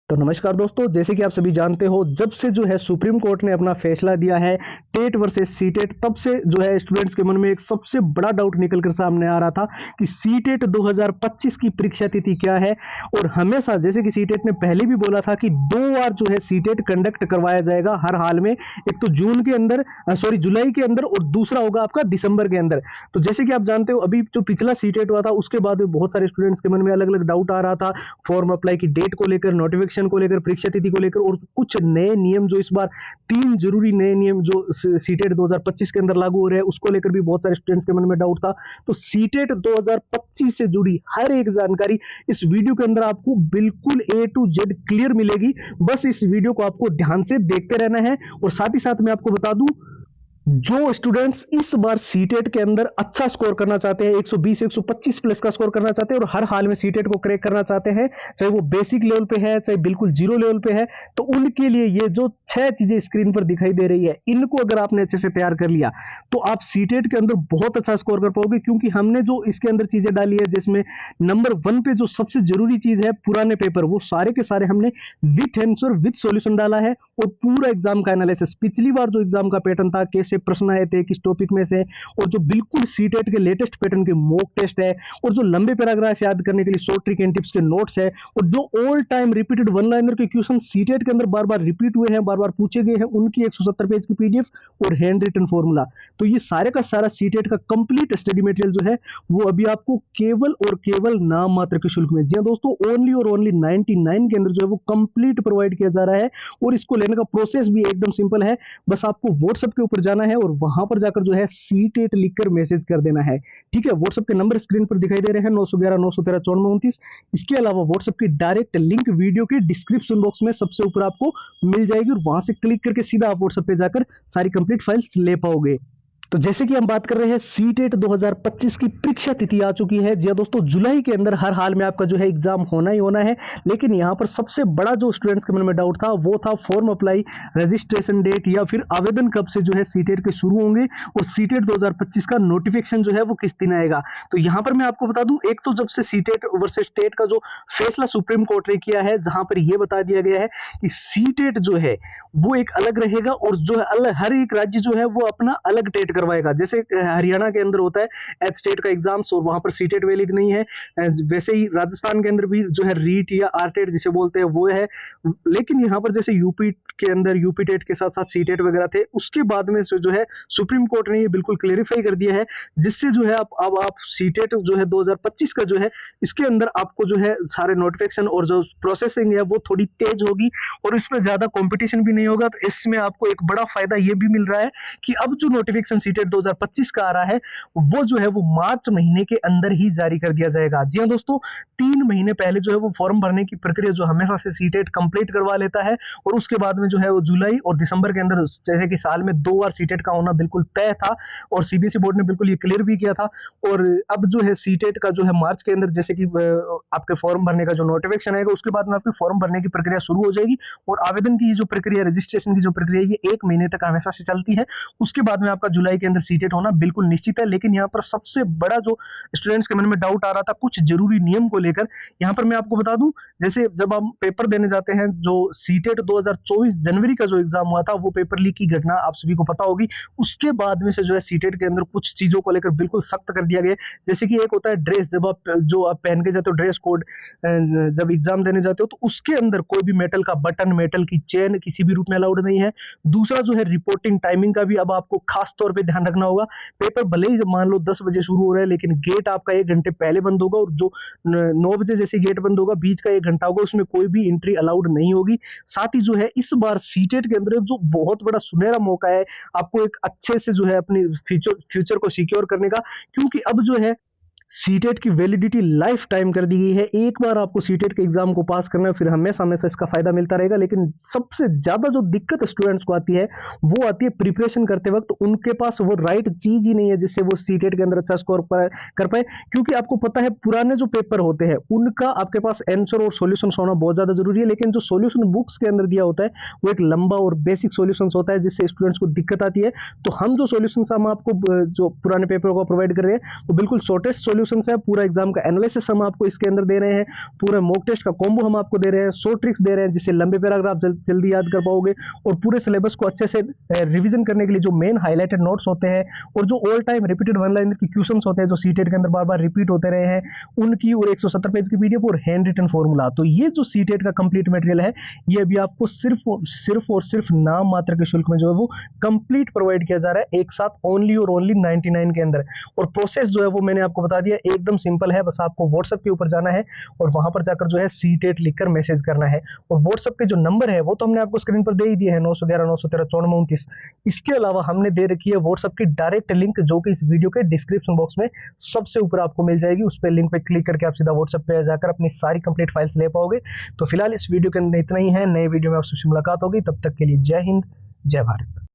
तो नमस्कार दोस्तों, जैसे कि आप सभी जानते हो, जब से जो है सुप्रीम कोर्ट ने अपना फैसला दिया है टेट वर्सेस सीटेट, तब से जो है स्टूडेंट्स के मन में एक सबसे बड़ा डाउट निकल कर सामने आ रहा था कि सीटेट 2025 की परीक्षा तिथि क्या है। और हमेशा जैसे कि सीटेट ने पहले भी बोला था कि 2 बार जो है सीटेट कंडक्ट करवाया जाएगा हर हाल में, एक तो जून के अंदर जुलाई के अंदर, और दूसरा होगा आपका दिसंबर के अंदर। तो जैसे कि आप जानते हो, अभी जो पिछला सीटेट हुआ था उसके बाद में बहुत सारे स्टूडेंट्स के मन में अलग अलग डाउट आ रहा था, फॉर्म अप्लाई की डेट को लेकर, नोटिफिकेशन को लेकर, परीक्षा तिथि को लेकर, और कुछ नए नियम जो इस बार 3 जरूरी नए नियम जो सीटेट 2025 के अंदर लागू हो रहे हैं उसको लेकर भी बहुत सारे स्टूडेंट्स के मन में डाउट था। तो सीटेट 2025 से जुड़ी हर एक जानकारी इस वीडियो के अंदर आपको बिल्कुल A to Z क्लियर मिलेगी। बस इस वीडियो को आपको ध्यान से देखते रहना है। और साथ ही साथ मैं आपको बता दूं, जो स्टूडेंट्स इस बार सीटेट के अंदर अच्छा स्कोर करना चाहते हैं, 120 125 प्लस का स्कोर करना चाहते हैं और हर हाल में सीटेट को क्रैक करना चाहते हैं, चाहे वो बेसिक लेवल पे है चाहे बिल्कुल जीरो लेवल पे है, तो उनके लिए ये जो 6 चीजें स्क्रीन पर दिखाई दे रही है, इनको अगर आपने अच्छे से तैयार कर लिया तो आप सीटेट के अंदर बहुत अच्छा स्कोर कर पाओगे। क्योंकि हमने जो इसके अंदर चीजें डाली है, जिसमें नंबर 1 पे जो सबसे जरूरी चीज है पुराने पेपर, वो सारे के सारे हमने विथ आंसर विथ सॉल्यूशन डाला है। और पूरा एग्जाम का एनालिसिस, पिछली बार जो एग्जाम का पैटर्न था, कैसे प्रश्न आए थे, किस टॉपिक में से, और जो बिल्कुल सीटेट के लेटेस्ट पैटर्न के मॉक टेस्ट है, और जो लंबे पैराग्राफ याद करने के लिए शॉर्ट ट्रिक एंड टिप्स के नोट्स है, और जो all time repeated one liner के क्वेश्चन सीटेट के अंदर बार बार रिपीट हुए हैं, बार बार पूछे गए हैं, उनकी 170 पेज की पीडीएफ और हैंड रिटन फॉर्मूला। तो ये सारे का सारा सीटेट का कंप्लीट स्टडी मटेरियल जो है वो अभी आपको केवल और केवल नाम मात्र के शुल्क में, जी हाँ दोस्तों, ओनली और ओनली 99 के अंदर जो है वो कंप्लीट प्रोवाइड किया जा रहा है। और इसको लेने का प्रोसेस भी एकदम सिंपल है, बस आपको व्हाट्सएप के ऊपर जाना है और वहां पर जाकर जो है सीटेट लिखकर मैसेज कर देना है। ठीक है, व्हाट्सएप के नंबर स्क्रीन पर दिखाई दे रहे हैं, 911 913 9429। इसके अलावा व्हाट्सएप की डायरेक्ट लिंक वीडियो के डिस्क्रिप्शन बॉक्स में सबसे ऊपर आपको मिल जाएगी, और वहां से क्लिक करके सीधा आप व्हाट्सएप पे जाकर सारी कंप्लीट फाइल्स ले पाओगे। तो जैसे कि हम बात कर रहे हैं, सीटेट 2025 की परीक्षा तिथि आ चुकी है। जी हाँ दोस्तों, जुलाई के अंदर हर हाल में आपका जो है एग्जाम होना ही होना है। लेकिन यहाँ पर सबसे बड़ा जो स्टूडेंट्स के मन में डाउट था वो था फॉर्म अप्लाई, रजिस्ट्रेशन डेट, या फिर आवेदन कब से जो है सीटेट के शुरू होंगे, और सीटेट 2025 का नोटिफिकेशन जो है वो किस दिन आएगा। तो यहाँ पर मैं आपको बता दूं, एक तो जब से सीटेट वर्सेस टेट का जो फैसला सुप्रीम कोर्ट ने किया है, जहां पर यह बता दिया गया है कि सीटेट जो है वो एक अलग रहेगा, और जो है अलग, हर एक राज्य जो है वो अपना अलग टेट करवाएगा। जैसे हरियाणा के अंदर होता है एच स्टेट का एग्जाम्स, और वहां पर सीटेट वैलिड नहीं है, वैसे ही राजस्थान के अंदर भी जो है रीट या आरटेट जिसे बोलते हैं वो है। लेकिन यहाँ पर जैसे यूपी के अंदर यूपी टेट के साथ साथ सीटेट वगैरह थे, उसके बाद में जो है सुप्रीम कोर्ट ने ये बिल्कुल क्लेरिफाई कर दिया है, जिससे जो है अब आप सीटेट जो है 2025 का जो है, इसके अंदर आपको जो है सारे नोटिफिकेशन और जो प्रोसेसिंग है वो थोड़ी तेज होगी, और इसमें ज्यादा कंपटीशन भी नहीं होगा। तो इसमें आपको एक बड़ा फायदा ये भी मिल रहा है कि अब जो नोटिफिकेशन सीटेट 2025 का आ रहा है वो जो है वो मार्च महीने के अंदर ही जारी कर दिया जाएगा। जी हाँ दोस्तों, 3 महीने पहले जो है वो फॉर्म भरने की प्रक्रिया जो हमेशा से सीटेट कंप्लीट करवा लेता है, और उसके बाद में जो है वो जुलाई और दिसंबर के अंदर, जैसे कि साल में 2 बार सीटेट का होना बिल्कुल तय था, और सीबीएसई बोर्ड ने बिल्कुल ये क्लियर भी किया था। और अब जो है सीटेट का जो है मार्च के अंदर, जैसे कि आपके फॉर्म भरने का जो नोटिफिकेशन आएगा उसके बाद में आपकी फॉर्म भरने की प्रक्रिया शुरू हो जाएगी, और आवेदन की जो प्रक्रिया, रजिस्ट्रेशन की जो प्रक्रिया, ये 1 महीने तक हमेशा से चलती है। उसके बाद में आपका जुलाई के अंदर सीटेट होना बिल्कुल निश्चित है। लेकिन यहाँ पर सबसे बड़ा जो स्टूडेंट्स के मन में डाउट आ रहा था कुछ जरूरी नियम को लेकर, यहाँ पर मैं आपको बता दूं, जैसे जब हम पेपर देने जाते हैं, जो सीटेट 2024 जनवरी का जो एग्जाम हुआ था, वो पेपर लीक की घटना आप सभी को पता होगी। उसके बाद में से जो है सीटेट के अंदर कुछ चीजों को लेकर बिल्कुल सख्त कर दिया गया। जैसे कि एक होता है ड्रेस, जब आप जो आप पहन के जाते हो ड्रेस कोड, जब एग्जाम देने जाते हो, तो उसके अंदर कोई भी मेटल का बटन, मेटल की चेन किसी भी रूप में अलाउड नहीं है। दूसरा जो है रिपोर्टिंग टाइमिंग का भी अब आपको खास तौर पे ध्यान रखना होगा। पेपर भले ही मान लो 10 बजे शुरू हो रहा है, लेकिन गेट आपका 1 घंटे पहले बंद होगा, और जो 9 बजे जैसे गेट बंद होगा, बीच का 1 घंटा होगा, उसमें कोई भी एंट्री अलाउड नहीं होगी। साथ ही जो है इस बार सीटेट के अंदर जो बहुत बड़ा सुनहरा मौका है आपको एक अच्छे से जो है अपनी फ्यूचर को सिक्योर करने का, क्योंकि अब जो है सीटेट की वैलिडिटी लाइफ टाइम कर दी गई है। एक बार आपको सीटेट के एग्जाम को पास करना है, फिर हमेशा हमेशा इसका फायदा मिलता रहेगा। लेकिन सबसे ज्यादा जो दिक्कत स्टूडेंट्स को आती है वो आती है प्रिपरेशन करते वक्त, उनके पास वो राइट चीज ही नहीं है जिससे वो सीटेट के अंदर अच्छा स्कोर कर पाए। क्योंकि आपको पता है पुराने जो पेपर होते हैं उनका आपके पास आंसर और सॉल्यूशन होना बहुत ज्यादा जरूरी है, लेकिन जो सॉल्यूशन बुक्स के अंदर दिया होता है वो एक लंबा और बेसिक सॉल्यूशन होता है, जिससे स्टूडेंट्स को दिक्कत आती है। तो हम जो सॉल्यूशन हम आपको जो पुराने पेपर को प्रोवाइड कर रहे हैं वो बिल्कुल शॉर्टेस्ट सोल्यूशन है, पूरा एग्जाम का एनालिसिस हम आपको इसके अंदर दे रहे हैं, पूरा मॉक टेस्ट का कॉम्बो हम आपको दे रहे हैं, 100 ट्रिक्स दे रहे हैं जिससे लंबे पैराग्राफ जल्दी याद कर पाओगे, और पूरे सिलेबस को अच्छे से रिवीजन करने के लिए जो मेन हाईलाइटेड नोट्स होते हैं और जो all time repeated one liner की क्वेश्चंस होते हैं जो सीटेट के अंदर बार बार रिपीट होते रहे हैं उनकी, और 170 पेज की पीडीएफ और हैंड रिटन फॉर्मूला। तो ये जो सीटेट का कंप्लीट मटेरियल है ये अभी आपको सिर्फ नाम मात्र के शुल्क में जो है वो कंप्लीट प्रोवाइड किया जा रहा है एक साथ ओनली और ओनली 99 के अंदर। और प्रोसेस जो है वो मैंने आपको बता दिया, एकदम सिंपल है, बस आपको व्हाट्सएप के ऊपर जाना है और वहां पर जाकर जो है सीटेट लिखकर मैसेज करना है। और व्हाट्सएप के जो नंबर है वो तो हमने आपको स्क्रीन पर दे ही दिए हैं, 911 913 9429। इसके अलावा हमने दे रखी है व्हाट्सएप की डायरेक्ट लिंक जो कि इस वीडियो के डिस्क्रिप्शन बॉक्स में सबसे ऊपर आपको मिल जाएगी। उस पर लिंक पे क्लिक करके आप सीधा व्हाट्सएप पे जाकर अपनी सारी कंप्लीट फाइल्स ले पाओगे। तो फिलहाल इस वीडियो के अंदर इतना ही है, नए वीडियो में आपसे मुलाकात होगी, तब तक के लिए जय हिंद जय भारत।